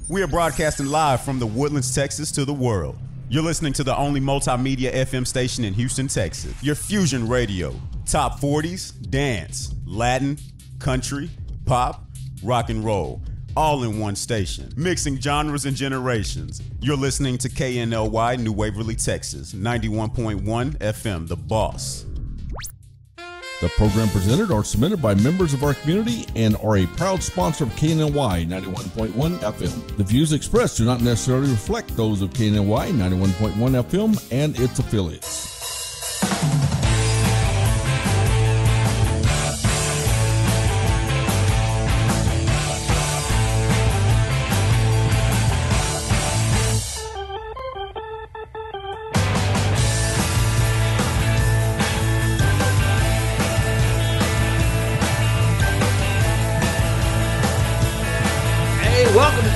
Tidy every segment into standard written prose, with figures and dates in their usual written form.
We are broadcasting live from the Woodlands, Texas to the world. You're listening to the only multimedia FM station in Houston, Texas. Your Fusion Radio. Top 40s, dance, Latin, country, pop, rock and roll. All in one station. Mixing genres and generations. You're listening to KNLY, New Waverly, Texas. 91.1 FM, The Boss. The program presented are submitted by members of our community and are a proud sponsor of KNLY 91.1 FM. The views expressed do not necessarily reflect those of KNLY 91.1 FM and its affiliates.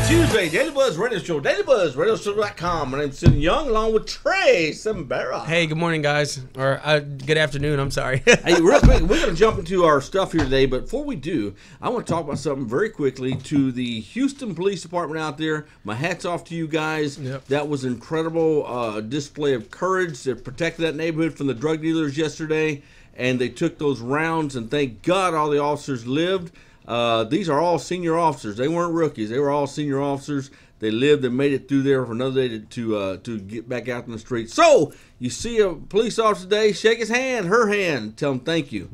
Tuesday, Daily Buzz Radio Show, DailyBuzzRadioShow.com. My name's Sidney Young, along with Trey Simbera. Hey, good morning, guys. Or good afternoon, I'm sorry. Hey, real quick, we're going to jump into our stuff here today, but before we do, I want to talk about something very quickly to the Houston Police Department out there. My hat's off to you guys. Yep. That was an incredible display of courage that protected that neighborhood from the drug dealers yesterday, and they took those rounds, and thank God all the officers lived. These are all senior officers. They weren't rookies. They were all senior officers. They lived and made it through there for another day to get back out in the street. So, you see a police officer today, shake his hand, her hand, tell him thank you.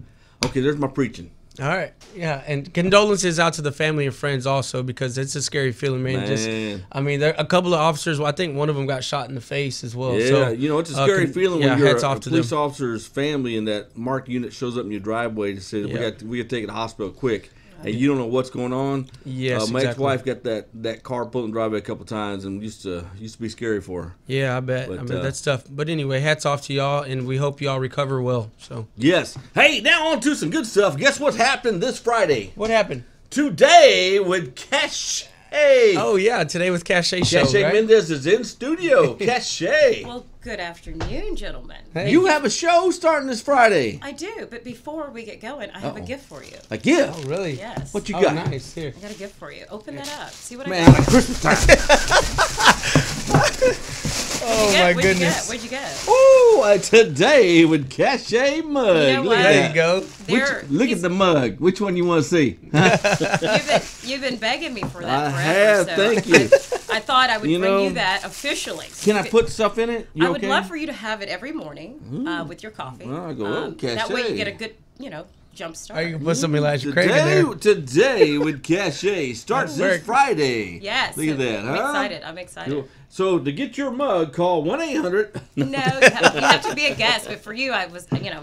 Okay, there's my preaching. All right. Yeah, and condolences out to the family and friends also, because it's a scary feeling, man. There a couple of officers, well, I think one of them got shot in the face as well. Yeah, so, it's a scary feeling when you're a police them. officer's family and that marked unit shows up in your driveway to say, we got to take it to the hospital quick. And you don't know what's going on. Yes, my ex-wife got that car pulled in the driveway a couple times, and used to be scary for her. Yeah, I bet. But, that's tough. But anyway, hats off to y'all, and we hope y'all recover well. So yes. Hey, now on to some good stuff. Guess what happened this Friday? What happened? Today with Cache. Oh yeah, today with Cache show. Cache right? Mendez is in studio. Cache. Well, good afternoon, gentlemen. Hey. You have a show starting this Friday. I do, but before we get going, I have a gift for you. A gift? Oh, really? Yes. What you got? Nice. Here. I got a gift for you. Open that up. See what Man, I got. like Christmas time. Oh my goodness. What'd you get? Ooh, today with Cache mug. You know what? There you go. Look at the mug. Which one you want to see? You've been begging me for that I forever. have. So thank you. I thought I would bring you that officially. Can I put stuff in it? I would love for you to have it every morning with your coffee. Well, I go, Cache. That way you get a good, jump start. You can put some Elijah Craig in there. Today with Cache starts this Friday. Yes. Look at that, I'm excited. Cool. So to get your mug, call 1-800. No, you have to be a guest. But for you, I was. Thank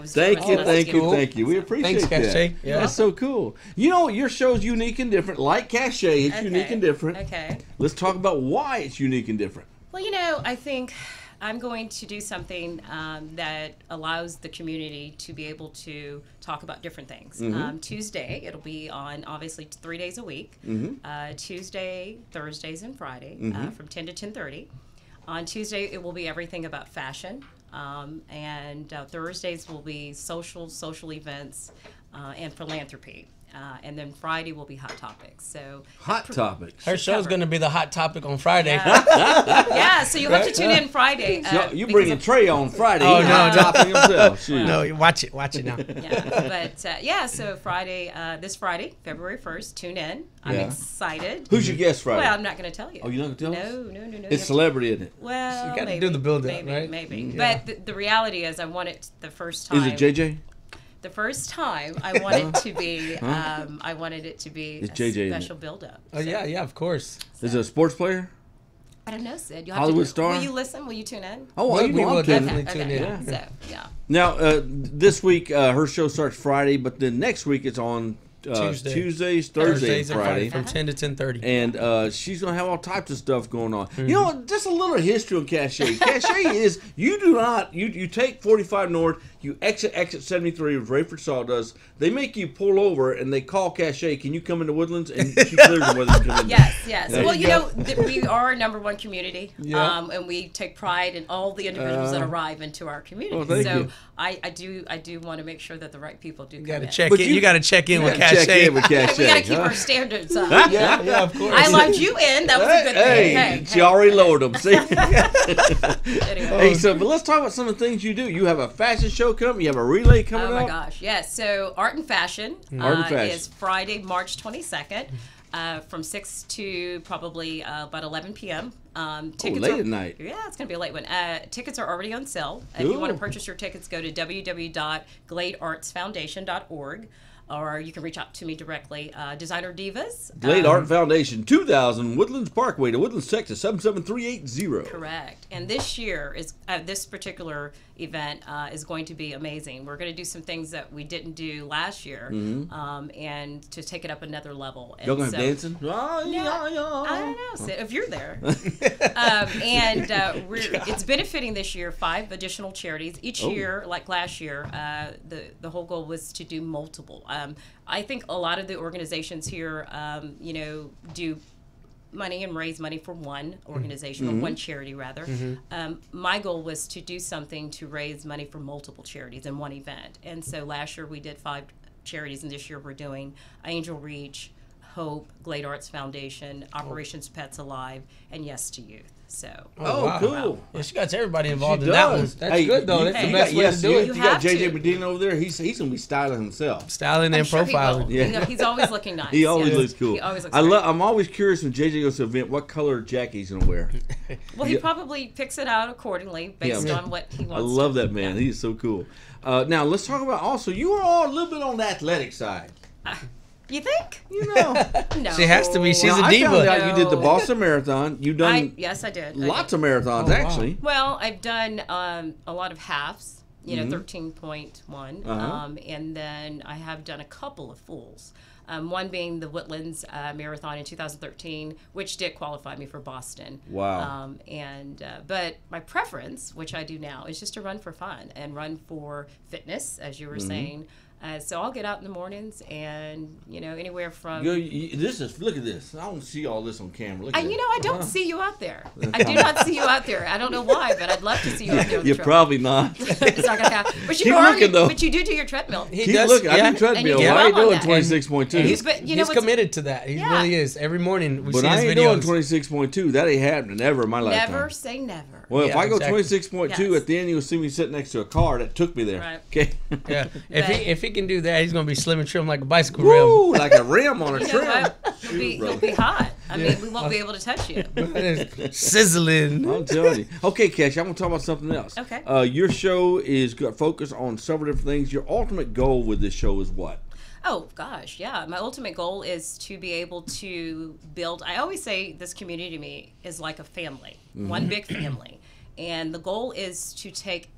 you. We appreciate that. Thanks, Cache. Yeah. That's so cool. Your show's unique and different. Like Cache, it's unique and different. Okay. Let's talk about why it's unique and different. Well, I think I'm going to do something that allows the community to be able to talk about different things. Mm-hmm. Tuesday, it'll be on, obviously, 3 days a week. Mm-hmm. Tuesday, Thursdays, and Friday from 10 to 10:30. On Tuesday, it will be everything about fashion. And Thursdays will be social events and philanthropy. And then Friday will be Hot Topics. So Hot Topics. Her show's going to be the hot topic on Friday. Yeah, so you'll have to tune in Friday. So you bringing Trey on Friday. Oh, Hot Topic himself. No, watch it now. Yeah, so Friday, this Friday, February 1st, tune in. I'm excited. Who's your guest Friday? Well, I'm not going to tell you. Oh, you're not going to tell us? No. It's celebrity, isn't it? Well, you got to do the build-up, right? Maybe. Yeah. But the reality is I want it the first time. Is it JJ? The first time I want it to be, I wanted it to be It's a JJ, special build-up. Oh, yeah, of course. Is it a sports player? I don't know, Sid. Hollywood star? Will you listen? Will you tune in? Oh, we will definitely Okay, tune in. okay. So, yeah. Now, this week, her show starts Friday, but then next week it's on Tuesdays, Thursdays, and Friday. From 10 to 10:30. And she's going to have all types of stuff going on. Just a little history on Cache. Cache is, you take 45 North, You exit 73 with Rayford Sawdust. They make you pull over, and they call Cachet. Can you come into Woodlands? And she clears them whether you come in. Yes. Well, you know, we are a #1 community, and we take pride in all the individuals that arrive into our community. Well, thank you. I do want to make sure that the right people do come in. You got to check in with Cachet. We got to keep our standards up. Yeah, of course. I locked you in. That was a good thing. Hey, she already lowered them. See? Anyway. Hey, but let's talk about some of the things you do. You have a fashion show coming. You have a relay coming up. Oh my gosh, yes. So Art and Fashion, is Friday, March 22nd. From 6 to probably about 11 p.m. Tickets late at night. Yeah, it's going to be a late one. Tickets are already on sale. If you want to purchase your tickets, go to www.gladeartsfoundation.org. Or you can reach out to me directly. Designer Divas. Glade Art Foundation, 2000 Woodlands Parkway to Woodlands, Texas, 77380. Correct. And this year is this particular event is going to be amazing. We're going to do some things that we didn't do last year, and to take it up another level. Y'all going to have dancing? I don't know. So if you're there. It's benefiting this year 5 additional charities. Each year, like last year, the whole goal was to do multiple. I think a lot of the organizations here, do money and raise money for one organization or one charity rather. My goal was to do something to raise money for multiple charities in one event. And so last year we did 5 charities, and this year we're doing Angel Reach, Hope, Glade Arts Foundation, Operations Pets Alive, and Yes to Youth. So. Wow. Cool. Yeah, she got everybody involved in that one. That's good though. That's the best way to do it. You got JJ Medina over there. He's gonna be styling himself. Styling and profiling. Yeah. He's always looking nice. He always looks cool. He always looks I'm always curious when JJ goes to an event what color jacket he's gonna wear. Well, he probably picks it out accordingly based on what he wants. I love that man. Yeah. He's so cool. Now let's talk about also you are all a little bit on the athletic side. You think? No. She has to be. She's a diva. I found out you did the Boston Marathon. You've done. Yes, I did. Lots of marathons, actually. Well, I've done a lot of halves. 13.1, and then I have done a couple of fulls. One being the Woodlands Marathon in 2013, which did qualify me for Boston. Wow. But my preference, which I do now, is just to run for fun and run for fitness, as you were saying. So I'll get out in the mornings, and anywhere from. Look at this. I don't see all this on camera. Look at I don't see you out there. I do not see you out there. I don't know why, but I'd love to see you out there. You're probably not. It's not gonna happen. But but you do your treadmill. Keep looking. I do treadmill. I ain't doing 26.2. He's committed to that. He really is. Every morning we see his videos. But I ain't doing 26.2 That ain't happening ever in my lifetime. Never say never. Well, if I go 26.2 at the end, you'll see me sitting next to a car that took me there. Right. Okay. Yeah. If he can do that, he's gonna be slim and trim like a bicycle rim. rim. Like a rim on a trim. He'll be hot. I mean, we won't be able to touch you. Sizzling. I'm telling you. Okay, Cash, I'm going to talk about something else. Okay. Your show is focused on several different things. Your ultimate goal with this show is what? Oh, gosh, yeah. My ultimate goal is to be able to build. I always say this community to me is like a family, one big family. And the goal is to take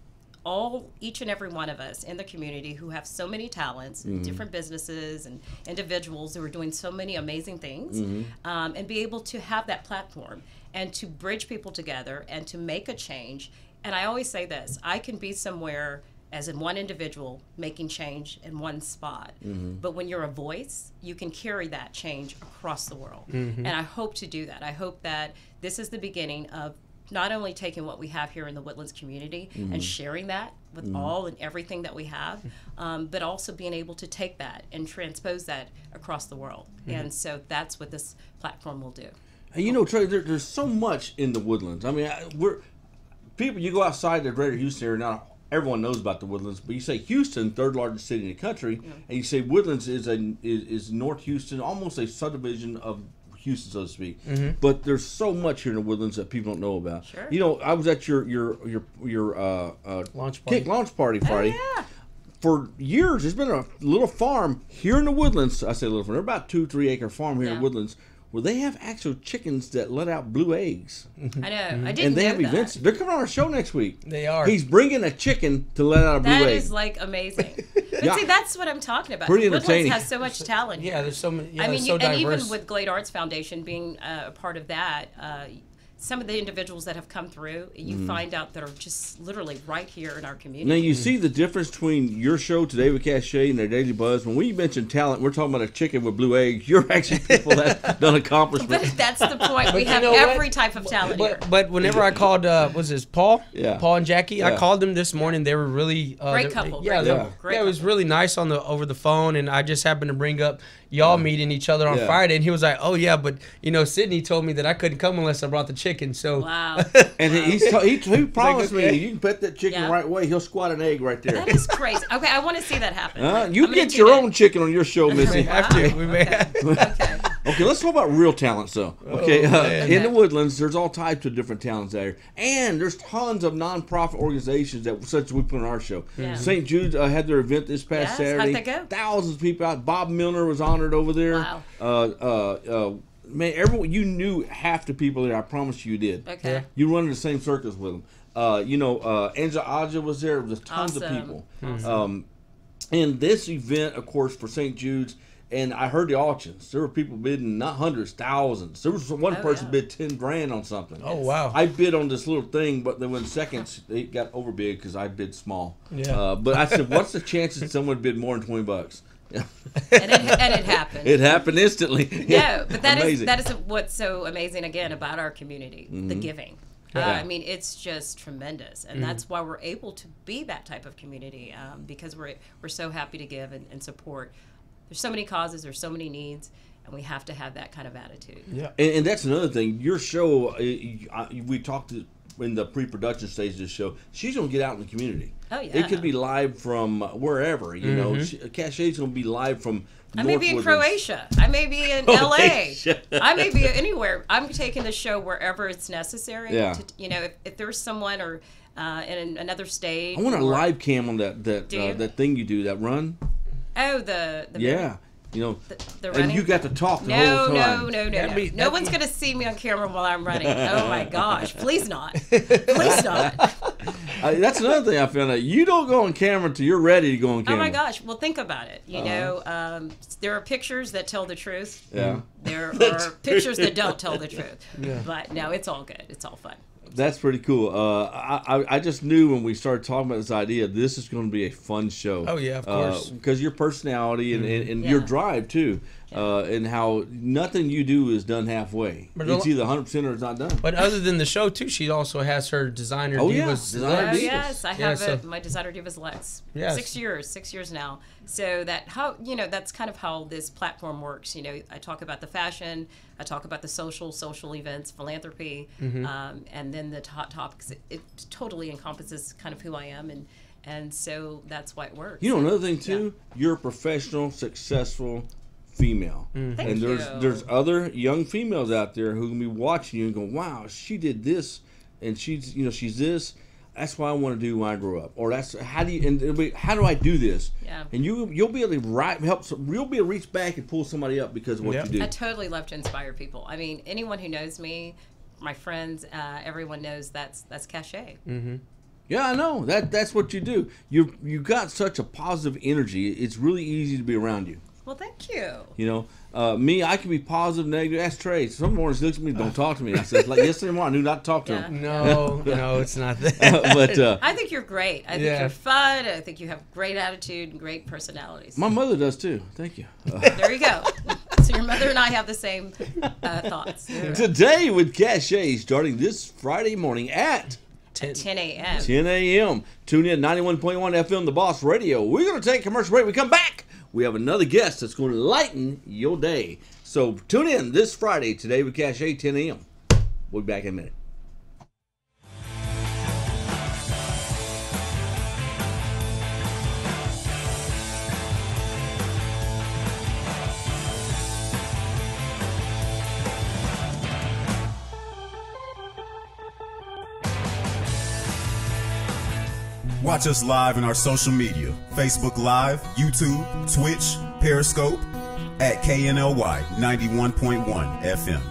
each and every one of us in the community who have so many talents, different businesses and individuals who are doing so many amazing things, and be able to have that platform and to bridge people together and to make a change. And I always say this, I can be somewhere as in one individual making change in one spot. But when you're a voice, you can carry that change across the world. And I hope to do that. I hope that this is the beginning of not only taking what we have here in the Woodlands community and sharing that with all and everything that we have, but also being able to take that and transpose that across the world. And so that's what this platform will do. And Trey, there's so much in the Woodlands. I mean, you go outside the greater Houston area now. Everyone knows about the Woodlands, but you say Houston, third largest city in the country, and you say Woodlands is North Houston, almost a subdivision of Houston, so to speak. But there's so much here in the Woodlands that people don't know about. Sure. I was at your launch party. Launch party Friday. Oh, yeah. For years, there's been a little farm here in the Woodlands. I say little farm. They're about 2-3 acre farm here in Woodlands, where they have actual chickens that let out blue eggs. I know. I didn't And they know have that. events. They're coming on our show next week. They are. He's bringing a chicken to let out a blue egg. That is like amazing. But see, that's what I'm talking about. Pretty Woodlands entertaining. has so much talent. Yeah, there's so many. Yeah, I mean, so and diverse. even with Glade Arts Foundation being a part of that, some of the individuals that have come through, you find out that are just literally right here in our community. Now, you see the difference between your show today with Cachet and their Daily Buzz. When we mention talent, we're talking about a chicken with blue eggs. You're actually people that have done accomplishments. But that's the point. We have every type of talent here. But whenever I called, was this Paul? Yeah. Paul and Jackie. I called them this morning. They were really great couple. Yeah, it was really nice on over the phone, and I just happened to bring up y'all meeting each other on Friday, and he was like, "Oh yeah, but Sydney told me that I couldn't come unless I brought the chicken." So wow. And he promised me you can pet that chicken the right way, he'll squat an egg right there. That is crazy. Okay, I want to see that happen. You get your own chicken on your show, Missy. we have to. We may have. Okay, let's talk about real talents, though. Okay, in the Woodlands, there's all types of different talents there, and there's tons of nonprofit organizations that such as we put on our show. Yeah. St. Jude's had their event this past Saturday. How'd that go? Thousands of people out. Bob Milner was honored over there. Wow. Man, everyone, you knew half the people there. I promise you did. Okay. Yeah. You run in the same circles with them. Angela Aja was there. There's tons of people. Awesome. And this event, of course, for St. Jude's, and I heard the auctions. There were people bidding not hundreds, thousands. There was one person bid $10,000 on something. Oh wow! I bid on this little thing, but then in seconds it got overbid because I bid small. Yeah. But I said, what's the chances someone bid more than $20? and it happened. It happened instantly. No, but that is what's so amazing again about our community, the giving. I mean, it's just tremendous, and that's why we're able to be that type of community because we're so happy to give and support. There's so many causes, there's so many needs, and we have to have that kind of attitude. Yeah, and that's another thing. Your show, we talked in the pre-production stage of the show. She's gonna get out in the community. Oh yeah, it could be live from wherever. You know, Cachet's gonna be live from. I may be in Croatia. I may be in LA. I may be anywhere. I'm taking the show wherever it's necessary. Yeah. If there's someone or in another state. I want a live cam on that thing you do, that run. Oh, the yeah. The running? And you got to talk the whole time. No. No one's going to see me on camera while I'm running. Oh, my gosh. Please not. Please not. That's another thing I found out. You don't go on camera until you're ready to go on camera. Oh, my gosh. Well, think about it. There are pictures that tell the truth. Yeah. There are pictures that don't tell the truth. Yeah. But, no, it's all good. It's all fun. That's pretty cool. I just knew when we started talking about this idea, this is going to be a fun show. Oh yeah, of course. Because your personality and your drive too, and how nothing you do is done halfway. But it's either 100% or it's not done. But other than the show too, she also has her Designer Divas. Yes, I have my Designer Divas Lex. Yes. 6 years now. So that's kind of how this platform works. I talk about the fashion, I talk about the social events, philanthropy, and then the hot topics. It totally encompasses kind of who I am, and so that's why it works. Another thing too, you're a professional, successful female, and there's other young females out there who can be watching you and go, wow, she did this, and she's this. That's what I want to do when I grow up, or that's how do I do this? Yeah. And you'll be able to you'll be able to reach back and pull somebody up because of what you do. I totally love to inspire people. I mean, anyone who knows me, my friends, everyone knows that's Cachet. Mm-hmm. Yeah, I know that's what you do. You got such a positive energy. It's really easy to be around you. Well, thank you. Me, I can be positive, negative. Ask Trey. Some mornings he looks at me, don't talk to me. I said, yesterday morning, I knew not to talk to him. No, it's not that. But I think you're great. I think you're fun. I think you have great attitude and great personalities. My mother does too. Thank you. There you go. So your mother and I have the same thoughts. Yeah. Today with Cachet, starting this Friday morning at 10 a.m. 10 a.m. Tune in 91.1 FM, The Boss Radio. We're going to take a commercial break. We come back. We have another guest that's going to lighten your day. So tune in this Friday, Today with Cachet, 10 a.m. We'll be back in a minute. Watch us live in our social media, Facebook Live, YouTube, Twitch, Periscope, at KNLY 91.1 FM.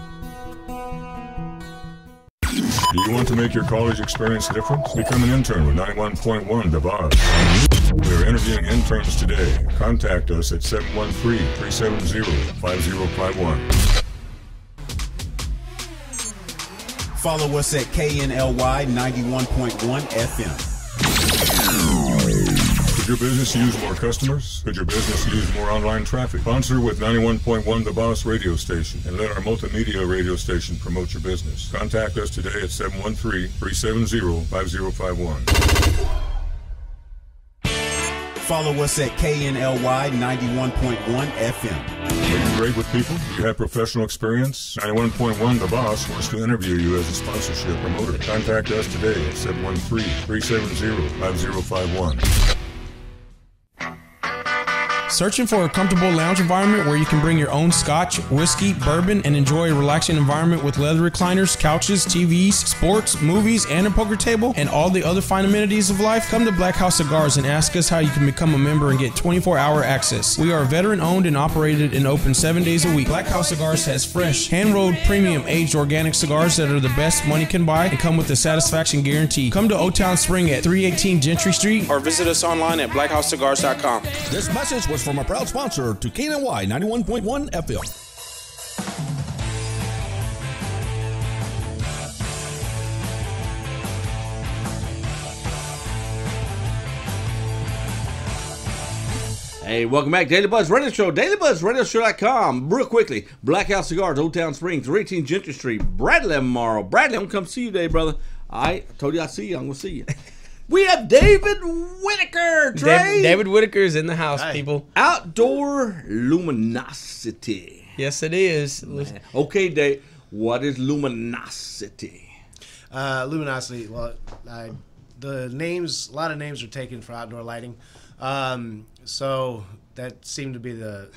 Do you want to make your college experience different? Become an intern with 91.1 The Boss. We are interviewing interns today. Contact us at 713-370-5051. Follow us at KNLY 91.1 FM. Could your business use more customers? Could your business use more online traffic? Sponsor with 91.1 The Boss radio station and let our multimedia radio station promote your business. Contact us today at 713-370-5051. Follow us at KNLY 91.1 FM. Are you great with people? Do you have professional experience? 91.1 The Boss wants to interview you as a sponsorship promoter. Contact us today at 713-370-5051. Searching for a comfortable lounge environment where you can bring your own scotch, whiskey, bourbon, and enjoy a relaxing environment with leather recliners, couches, TVs, sports, movies, and a poker table, and all the other fine amenities of life? Come to Black House Cigars and ask us how you can become a member and get 24-hour access. We are veteran-owned and operated and open 7 days a week. Black House Cigars has fresh, hand-rolled, premium, aged organic cigars that are the best money can buy and come with a satisfaction guarantee. Come to Old Town Spring at 318 Gentry Street or visit us online at blackhousecigars.com. This message was from a proud sponsor to KNLY 91.1 FM. Hey, welcome back. Daily Buzz Radio Show, dailybuzzradioshow.com. Real quickly, Black House Cigars, Old Town Springs, 318 Gentry Street, Bradley tomorrow. Bradley, I'm going to come see you today, brother. I told you I'd see you. I'm going to see you. We have David Whitaker, Trey. David Whitaker is in the house, people. Outdoor luminosity. Yes, it is. Man. Okay, Dave, what is luminosity? Luminosity, well, the names, a lot of names are taken for outdoor lighting. So that seemed to be the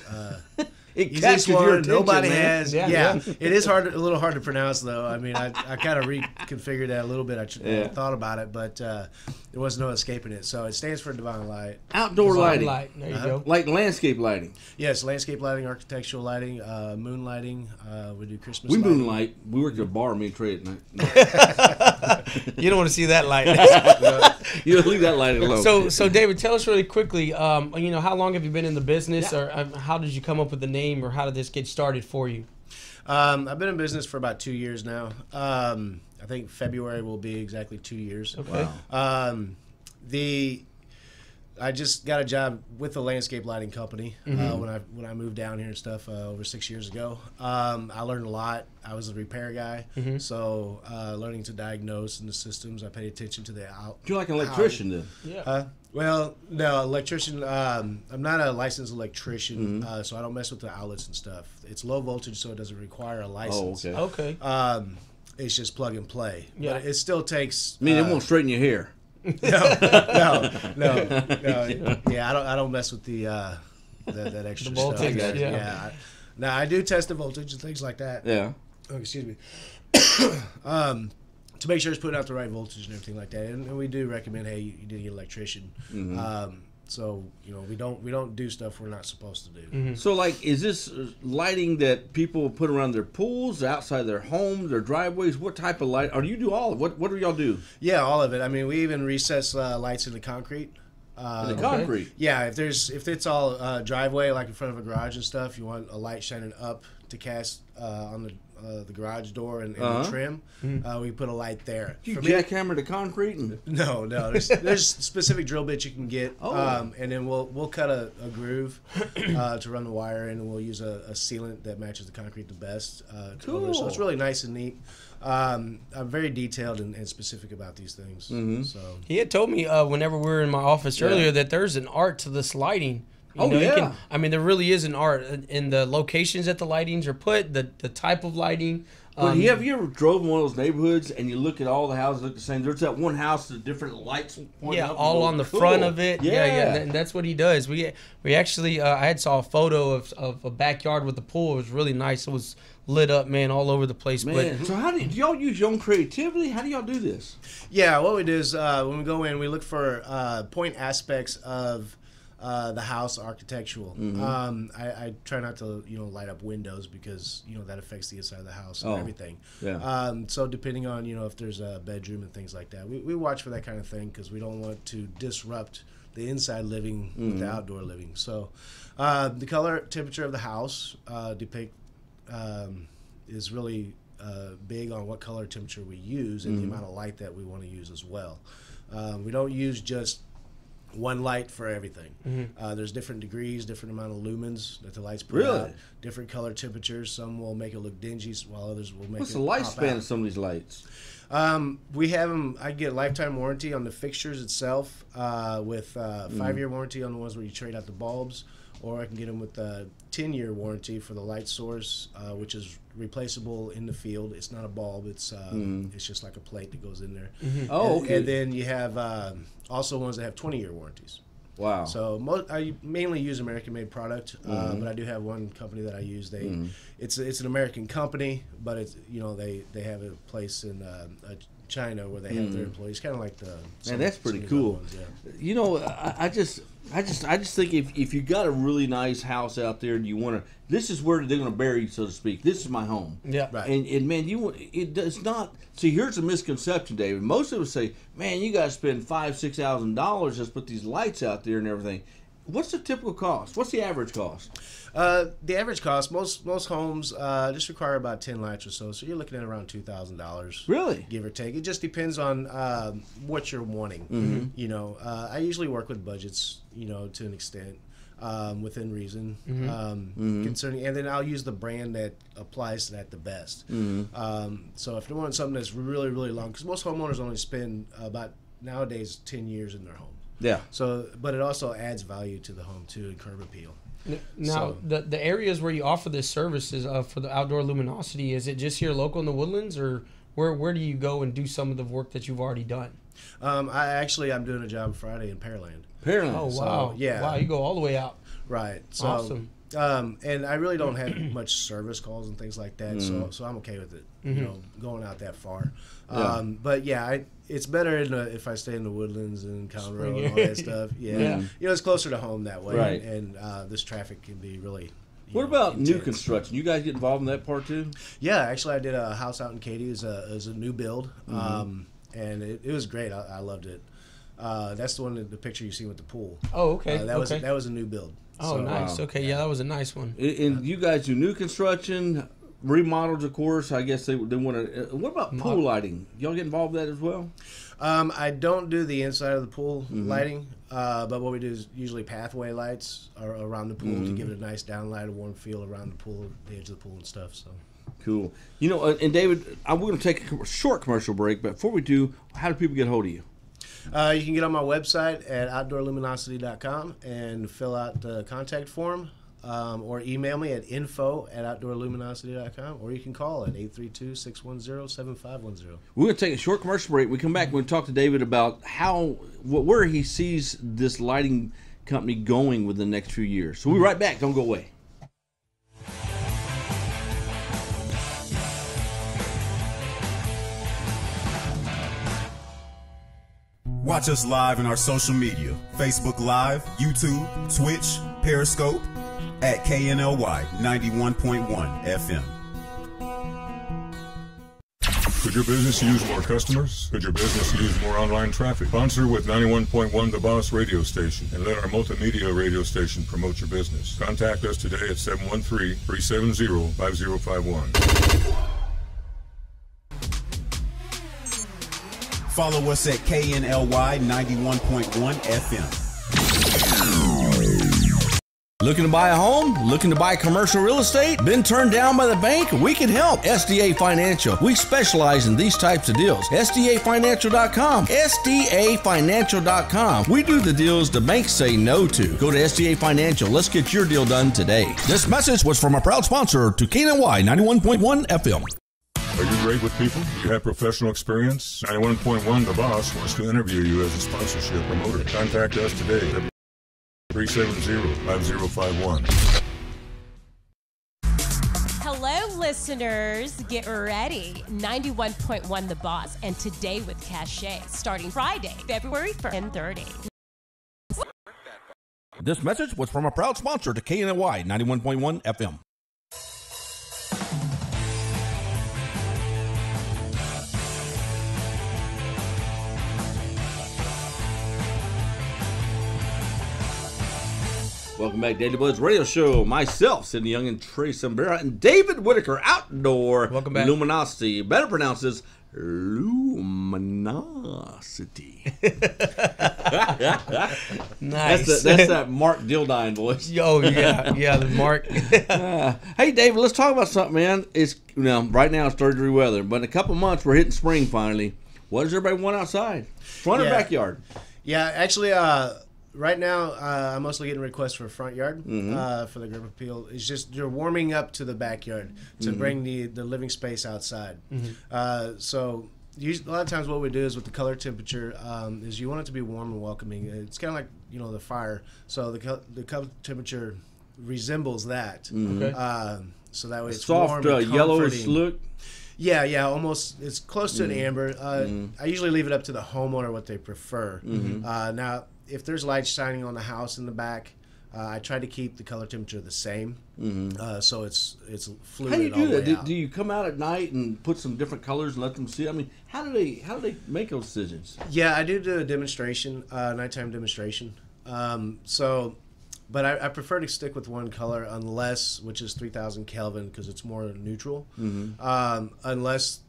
It easiest captures your one. attention, Nobody man. has. Yeah, Yeah, yeah. it is hard, a little hard to pronounce though. I mean, I kind of reconfigured that a little bit. I thought about it, but there was no escaping it. So it stands for Divine Light. Outdoor lighting. Light. There you go. Like landscape lighting. Yes, landscape lighting, architectural lighting, moon lighting. We do Christmas. We lighting. moonlight. We work at a bar, me and Trey at night. You don't want to see that light. You leave that light alone. So David, tell us really quickly. How long have you been in the business, or how did you come up with the name, or how did this get started for you? I've been in business for about 2 years now. I think February will be exactly 2 years. Okay. Wow. I just got a job with a landscape lighting company when I moved down here and stuff over 6 years ago. I learned a lot. I was a repair guy, so learning to diagnose in the systems. I paid attention to the You're like an electrician then. Yeah. Well, no, electrician. I'm not a licensed electrician, so I don't mess with the outlets and stuff. It's low voltage, so it doesn't require a license. Oh, okay. Okay. It's just plug and play. Yeah. But it still takes. I mean, it won't straighten your hair. No. Yeah, I don't mess with that extra The voltage, stuff. yeah. Now I do test the voltage and things like that. Yeah. Oh, excuse me. To make sure it's putting out the right voltage and everything like that, and we do recommend, hey, you need to get an electrician. So we don't do stuff we're not supposed to do. So, like, is this lighting that people put around their pools, outside their homes, their driveways? What type of light? Or do you do all of it? What do y'all do? Yeah, all of it. I mean, we even recess lights in the concrete. In the concrete? Yeah, if it's all driveway, like in front of a garage and stuff, you want a light shining up to cast on the garage door and the trim. We put a light there. You jackhammer the concrete? No. There's specific drill bits you can get, and then we'll cut a groove to run the wire in, and we'll use a sealant that matches the concrete the best. Cool. So it's really nice and neat. I'm very detailed and specific about these things. So He had told me whenever we were in my office earlier that there's an art to this lighting. There really is an art in the locations that the lightings are put, the type of lighting. Have you ever drove in one of those neighborhoods and you look at all the houses look the same? There's that one house with different lights pointing up. All on the front of it. Yeah. And that's what he does. We actually, I had saw a photo of a backyard with a pool. It was really nice. It was lit up, man, all over the place. Man, But so how do y'all use your own creativity? How do y'all do this? yeah, what we do is when we go in, we look for point aspects of the house architectural. I try not to light up windows because that affects the inside of the house and everything. Yeah. So depending on if there's a bedroom and things like that, we watch for that kind of thing because we don't want to disrupt the inside living with the outdoor living. So the color temperature of the house is really big on what color temperature we use and the amount of light that we want to use as well. We don't use just one light for everything. There's different degrees, different amount of lumens that the lights put out, different color temperatures. Some will make it look dingy, while others will make What's it the pop lifespan out. of some of these lights? We have them. I get lifetime warranty on the fixtures itself, with 5-year warranty on the ones where you trade out the bulbs, or I can get them with a 10-year warranty for the light source, which is replaceable in the field. It's not a bulb. It's just like a plate that goes in there. And then you have also ones that have 20-year warranties. Wow. So I mainly use American-made product, but I do have one company that I use. It's an American company, but it's they have a place in China where they have their employees, kind of like the. Man, that's pretty cool. Ones, I just think if you got a really nice house out there and you want to, this is where they're going to bury you, so to speak. This is my home. Yeah. Right. And man, it does not. See, here's a misconception, David. Most of us say, man, you got to spend $5,000-$6,000 just to put these lights out there and everything. What's the typical cost? What's the average cost? The average cost, most homes just require about 10 lights or so. So you're looking at around $2,000. Really? Give or take. It just depends on what you're wanting. I usually work with budgets, to an extent, within reason. Concerning, and then I'll use the brand that applies to that the best. So if they want something that's really, really long, because most homeowners only spend about nowadays 10 years in their home. Yeah. So, but it also adds value to the home too, and curb appeal. Now, the areas where you offer this services for the outdoor luminosity, is it just here local in the Woodlands, or where do you go and do some of the work that you've already done? I'm doing a job Friday in Pearland. Pearland. Oh, wow. So, yeah. Wow, you go all the way out. Right. So, awesome. And I really don't have much service calls and things like that, so I'm okay with it, going out that far. But yeah, it's better if I stay in the Woodlands and Conroe and all that stuff. Yeah. It's closer to home that way, right. And this traffic can be really. What about intense. new construction? You guys get involved in that part too? Yeah, actually, I did a house out in Katy as a new build, and it was great. I loved it. That's the picture you see with the pool. Oh, okay. That was a new build. Oh, nice. Wow. Okay, yeah, that was a nice one. And you guys do new construction, remodels, of course. I guess they want to. What about pool lighting? Y'all get involved in that as well? I don't do the inside of the pool lighting, but what we do is usually pathway lights around the pool to give it a nice downlight, a warm feel around the pool, the edge of the pool and stuff. So. Cool. And David, we're going to take a short commercial break, but before we do, how do people get a hold of you? You can get on my website at outdoorluminosity.com and fill out the contact form, or email me at info@outdoorluminosity.com, or you can call at 832-610-7510. We're going to take a short commercial break. We come back and we'll talk to David about where he sees this lighting company going within the next few years. So we'll be right back. Don't go away. Watch us live in our social media, Facebook Live, YouTube, Twitch, Periscope, at KNLY 91.1 FM. Could your business use more customers? Could your business use more online traffic? Sponsor with 91.1 The Boss radio station and let our multimedia radio station promote your business. Contact us today at 713-370-5051. Follow us at KNLY 91.1 FM. Looking to buy a home? Looking to buy commercial real estate? Been turned down by the bank? We can help. SDA Financial. We specialize in these types of deals. SDAFinancial.com. SDAFinancial.com. We do the deals the banks say no to. Go to SDA Financial. Let's get your deal done today. This message was from a proud sponsor to KNLY 91.1 FM. Are you great with people? Do you have professional experience? 91.1 The Boss wants to interview you as a sponsorship promoter. Contact us today at 370-5051. Hello, listeners. Get ready. 91.1 The Boss, and Today with Cachet, starting Friday, February 1st, 10:30. This message was from a proud sponsor to KNLY 91.1 FM. Welcome back, Daily Buzz Radio Show. Myself, Sidney Young and Trey Sambera, and David Whitaker, Outdoor Welcome back. Luminosity. Better pronounced as Luminosity. Nice. That's that Mark Dildine voice. Yo, yeah, the Mark. Hey, David, let's talk about something, man. It's right now it's 30-degree weather, but in a couple months we're hitting spring finally. What does everybody want outside? Front or backyard? Yeah, actually, right now I'm mostly getting requests for front yard for the grip appeal. It's just you're warming up to the backyard to bring the living space outside. So a lot of times what we do is with the color temperature is you want it to be warm and welcoming. It's kind of like the fire. So the color temperature resembles that. So that way it's soft, warm and yellowish look. Yeah, almost. It's close to an amber. I usually leave it up to the homeowner what they prefer. Now, if there's light shining on the house in the back, I try to keep the color temperature the same, so it's fluid. How do you all do the that? way out. Do you come out at night and put some different colors and let them see? I mean, how do they make those decisions? Yeah, I do a demonstration, nighttime demonstration. But I prefer to stick with one color which is 3,000 Kelvin because it's more neutral, unless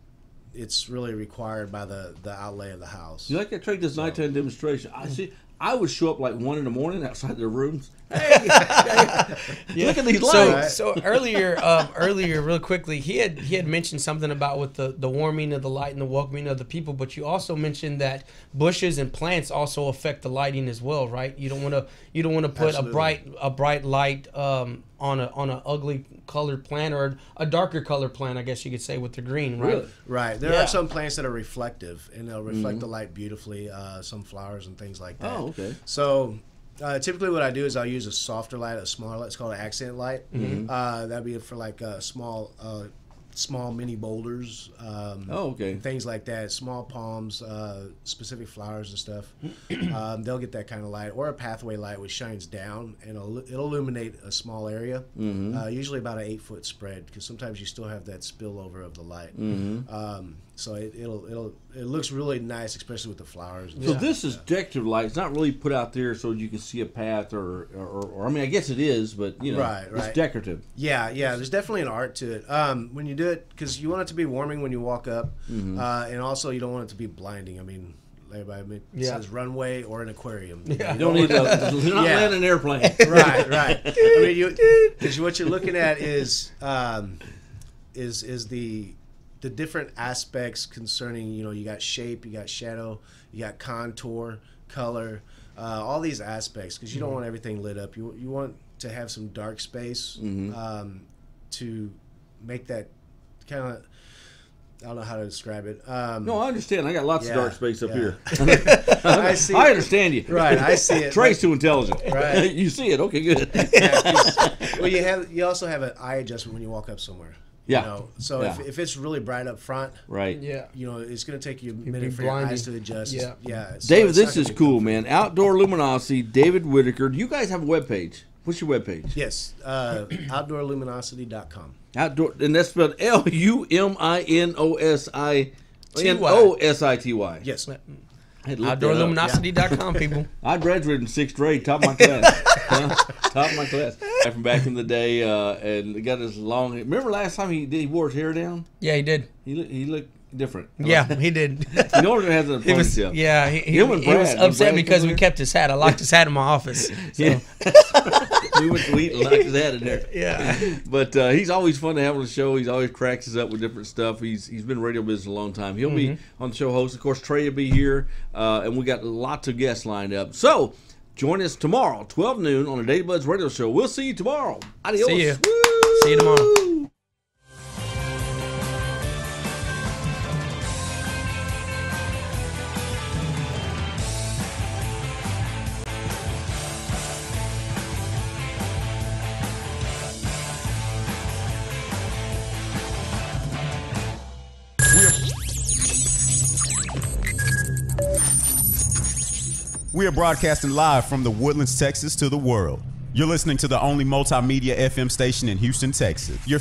it's really required by the outlay of the house. You like that Trey does nighttime demonstration? I see. I would show up like 1 in the morning outside their rooms. Hey, look at these lights. So earlier, real quickly, he had mentioned something about with the warming of the light and the welcoming of the people, but you also mentioned that bushes and plants also affect the lighting as well, right? You don't want to put Absolutely. a bright light on an ugly colored plant or a darker colored plant, I guess you could say, with the green, right? Really? Right. There are some plants that are reflective, and they'll reflect the light beautifully, some flowers and things like that. Oh, okay. So typically what I do is I'll use a softer light, a smaller light. It's called an accent light. That'd be for like small mini boulders, things like that, small palms, specific flowers and stuff. They'll get that kind of light, or a pathway light which shines down and it'll illuminate a small area, usually about an 8-foot spread, because sometimes you still have that spillover of the light. So it looks really nice, especially with the flowers. So this is decorative light. It's not really put out there so you can see a path or I mean, I guess it is, but Right. it's decorative. Yeah. There's definitely an art to it. When you do it, because you want it to be warming when you walk up, and also you don't want it to to be blinding. I mean, everybody says runway or an aquarium. Yeah. You don't need to. You're not landing an airplane. Right. I mean, because what you're looking at is the different aspects concerning, you got shape, you got shadow, you got contour, color, all these aspects, because you don't want everything lit up. You want to have some dark space to make that kind of, I don't know how to describe it. No, I understand. I got lots of dark space up here. I see. I understand you. Right, I see it. Trey's too intelligent. Right. You see it. Okay, good. Well, you also have an eye adjustment when you walk up somewhere. Yeah. So if it's really bright up front, right. Yeah. It's going to take you a minute for your eyes to adjust. Yeah. So David, this is cool, man. Outdoor Luminosity, David Whitaker. Do you guys have a webpage? What's your webpage? Yes. OutdoorLuminosity.com. Outdoor, and that's spelled LUMINOSITY. Yes. OutdoorLuminosity.com, people. I graduated in 6th grade, top of my class. Top of my class. From back in the day, and got his long. Remember last time he wore his hair down? Yeah, he did. He looked different. Yeah, he did. You know what has a ponytail. Yeah, he was upset because we kept his hat. I locked his hat in my office. So. We went to eat and locked his hat in there. Yeah. But he's always fun to have on the show. He's always cracks us up with different stuff. He's been in radio business a long time. He'll be on the show host. Of course, Trey will be here. And we got lots of guests lined up. So join us tomorrow, 12 noon, on the Daily Buzz Radio Show. We'll see you tomorrow. Adios. See you. Woo! See you tomorrow. We are broadcasting live from the Woodlands, Texas to the world. You're listening to the only multimedia FM station in Houston, Texas. Your